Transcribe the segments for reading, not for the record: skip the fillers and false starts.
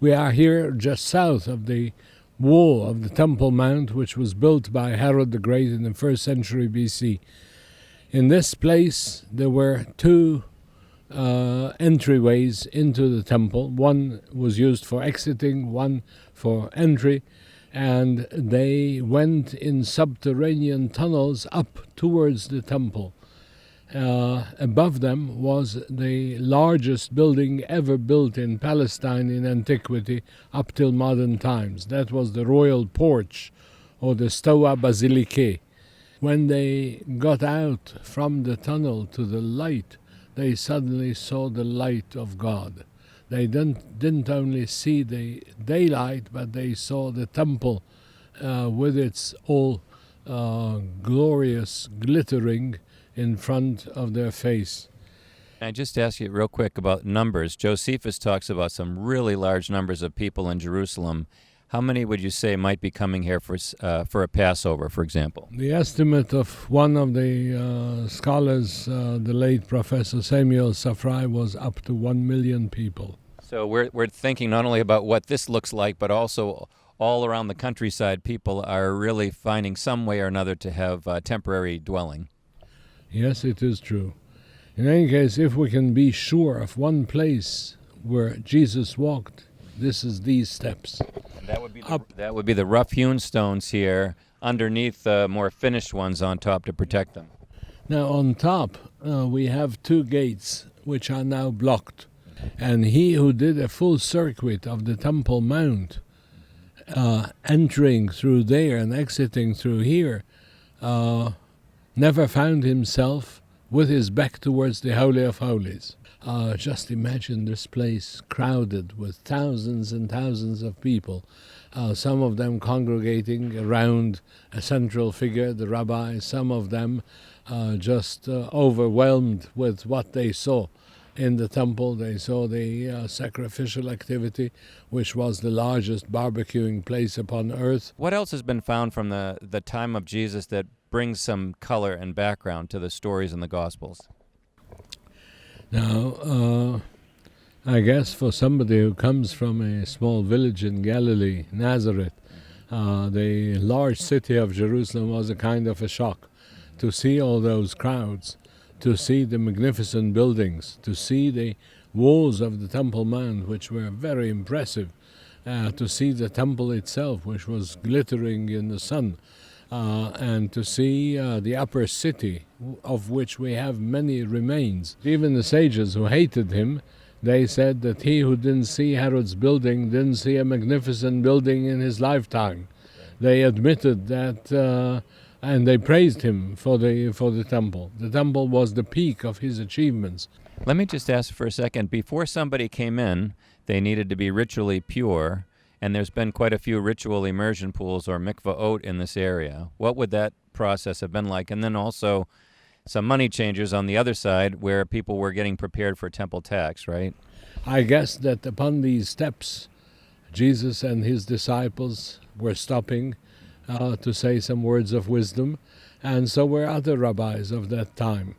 We are here just south of the wall of the Temple Mount, which was built by Herod the Great in the 1st century BC. In this place, there were two entryways into the temple. One was used for exiting, one for entry, and they went in subterranean tunnels up towards the temple. Above them was the largest building ever built in Palestine in antiquity up till modern times. That was the royal porch, or the Stoa Basilicae. When they got out from the tunnel to the light, they suddenly saw the light of God. They didn't only see the daylight, but they saw the temple with its all glorious glittering in front of their face. I just ask you real quick about numbers. Josephus talks about some really large numbers of people in Jerusalem. How many would you say might be coming here for a Passover, for example? The estimate of one of the scholars, the late Professor Samuel Safrai, was up to 1 million people. So we're thinking not only about what this looks like, but also all around the countryside, people are really finding some way or another to have temporary dwelling. Yes, it is true. In any case, if we can be sure of one place where Jesus walked, this is these steps. And that would be the rough-hewn stones here, underneath the more finished ones on top to protect them. Now on top, we have two gates which are now blocked. And he who did a full circuit of the Temple Mount, entering through there and exiting through here, never found himself with his back towards the Holy of Holies. Just imagine this place crowded with thousands and thousands of people, some of them congregating around a central figure, the rabbi, some of them just overwhelmed with what they saw in the temple. They saw the sacrificial activity, which was the largest barbecuing place upon earth. What else has been found from the time of Jesus that brings some color and background to the stories in the Gospels? Now, I guess for somebody who comes from a small village in Galilee, Nazareth, the large city of Jerusalem was a kind of a shock. To see all those crowds, to see the magnificent buildings, to see the walls of the Temple Mount, which were very impressive, to see the temple itself, which was glittering in the sun, and to see the upper city, of which we have many remains. Even the sages who hated him, they said that he who didn't see Herod's building didn't see a magnificent building in his lifetime. They admitted that, and they praised him for the temple. The temple was the peak of his achievements. Let me just ask for a second. Before somebody came in, they needed to be ritually pure, and there's been quite a few ritual immersion pools or mikvaot in this area. What would that process have been like? And then also some money changers on the other side where people were getting prepared for temple tax, right? I guess that upon these steps, Jesus and his disciples were stopping to say some words of wisdom, and so were other rabbis of that time.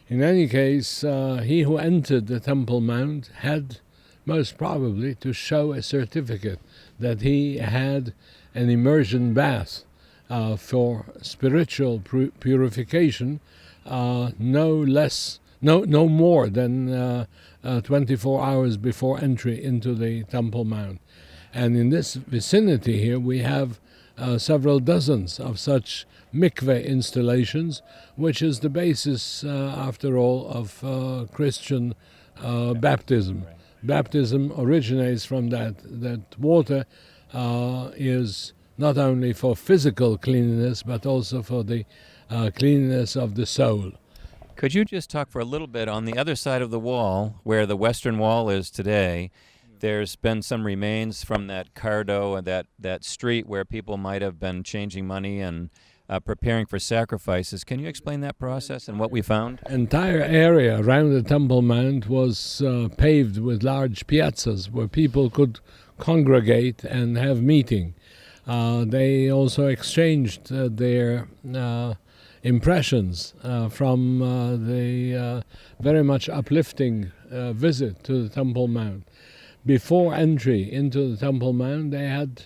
In any case, he who entered the Temple Mount had most probably to show a certificate that he had an immersion bath for spiritual purification, no more than 24 hours before entry into the Temple Mount. And in this vicinity here, we have several dozens of such mikveh installations, which is the basis, after all, of Christian baptism. Baptism originates from that water is not only for physical cleanliness, but also for the cleanliness of the soul. Could you just talk for a little bit on the other side of the wall, where the western wall is today? There's been some remains from that cardo and that street where people might have been changing money and preparing for sacrifices. Can you explain that process and what we found? Entire area around the Temple Mount was paved with large piazzas where people could congregate and have meeting. They also exchanged their impressions from the very much uplifting visit to the Temple Mount. before entry into the Temple Mount, they had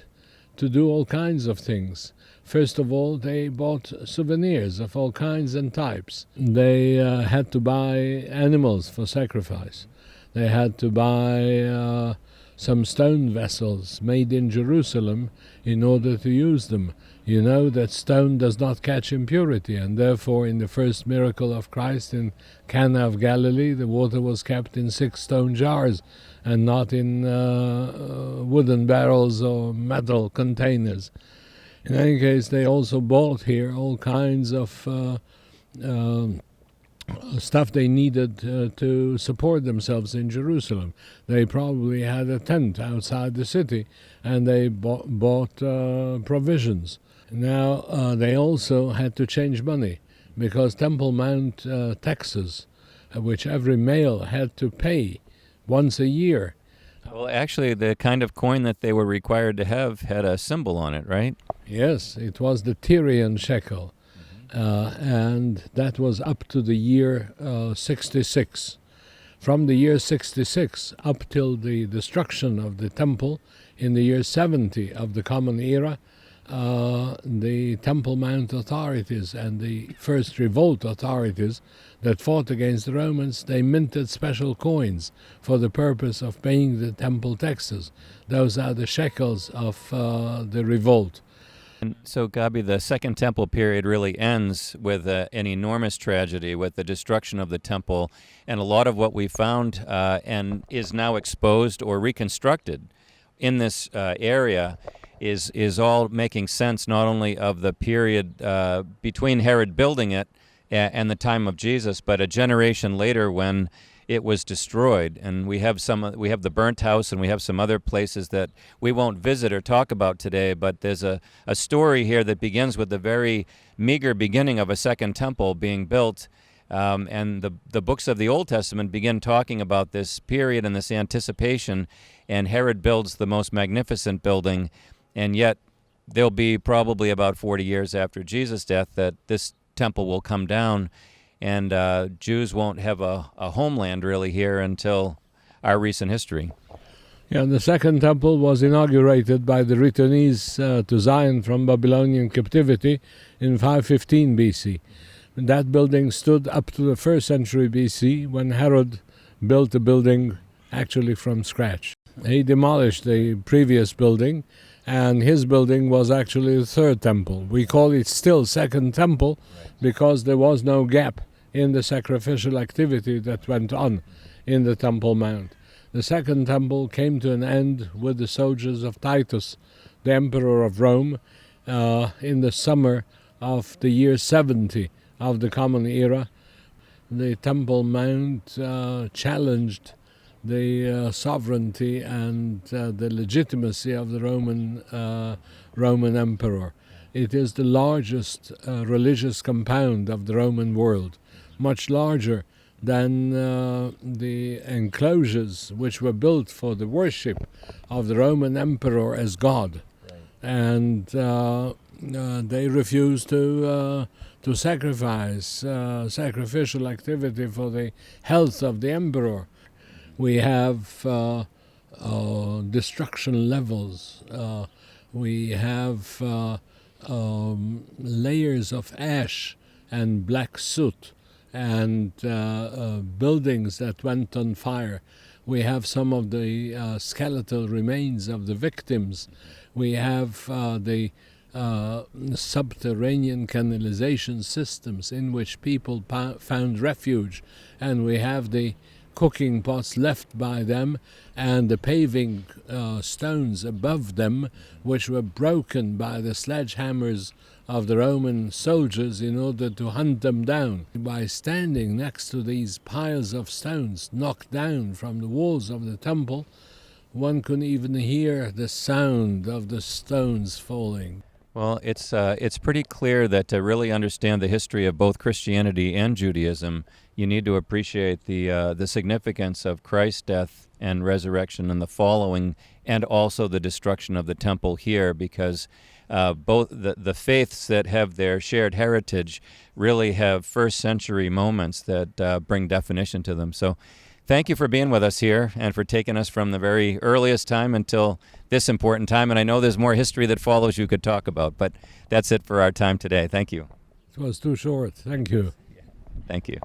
to do all kinds of things. First of all, they bought souvenirs of all kinds and types. They had to buy animals for sacrifice. They had to buy some stone vessels made in Jerusalem in order to use them. You know that stone does not catch impurity, and therefore in the first miracle of Christ in Cana of Galilee, the water was kept in 6 stone jars and not in wooden barrels or metal containers. In any case, they also bought here all kinds of stuff they needed to support themselves in Jerusalem. They probably had a tent outside the city, and they bought provisions. Now, they also had to change money, because Temple Mount taxes, which every male had to pay once a year. Well, actually, the kind of coin that they were required to have had a symbol on it, right? Yes, it was the Tyrian shekel, and that was up to the year 66. From the year 66 up till the destruction of the temple in the year 70 of the Common Era, the Temple Mount authorities and the first revolt authorities that fought against the Romans, they minted special coins for the purpose of paying the temple taxes. Those are the shekels of the revolt. And so, Gaby, the Second Temple period really ends with an enormous tragedy, with the destruction of the temple, and a lot of what we found and is now exposed or reconstructed in this area is all making sense not only of the period between Herod building it and the time of Jesus, but a generation later when it was destroyed. And we have the burnt house, and we have some other places that we won't visit or talk about today, but there's a story here that begins with the very meager beginning of a second temple being built, and the books of the Old Testament begin talking about this period and this anticipation, and Herod builds the most magnificent building, and yet there'll be probably about 40 years after Jesus' death that this temple will come down, and Jews won't have a homeland really here until our recent history. Yeah, the second temple was inaugurated by the returnees to Zion from Babylonian captivity in 515 BC. That building stood up to the 1st century BC, when Herod built the building actually from scratch. He demolished the previous building, and his building was actually the third temple. We call it still Second Temple because there was no gap in the sacrificial activity that went on in the Temple Mount. The Second Temple came to an end with the soldiers of Titus, the emperor of Rome, in the summer of the year 70 of the Common Era. The Temple Mount challenged the sovereignty and the legitimacy of the Roman emperor. It is the largest religious compound of the Roman world, much larger than the enclosures which were built for the worship of the Roman emperor as God. Right. And they refused to sacrifice sacrificial activity for the health of the emperor. We have destruction levels. We have layers of ash and black soot, and buildings that went on fire. We have some of the skeletal remains of the victims. We have the subterranean canalization systems in which people found refuge, and we have the cooking pots left by them and the paving stones above them, which were broken by the sledgehammers of the Roman soldiers in order to hunt them down. By standing next to these piles of stones knocked down from the walls of the temple, one could even hear the sound of the stones falling. Well, it's pretty clear that to really understand the history of both Christianity and Judaism, you need to appreciate the significance of Christ's death and resurrection and the following, and also the destruction of the temple here, because both the faiths that have their shared heritage really have first century moments that bring definition to them. So, thank you for being with us here and for taking us from the very earliest time until this important time. And I know there's more history that follows you could talk about, but that's it for our time today. Thank you. It was too short. Thank you. Thank you.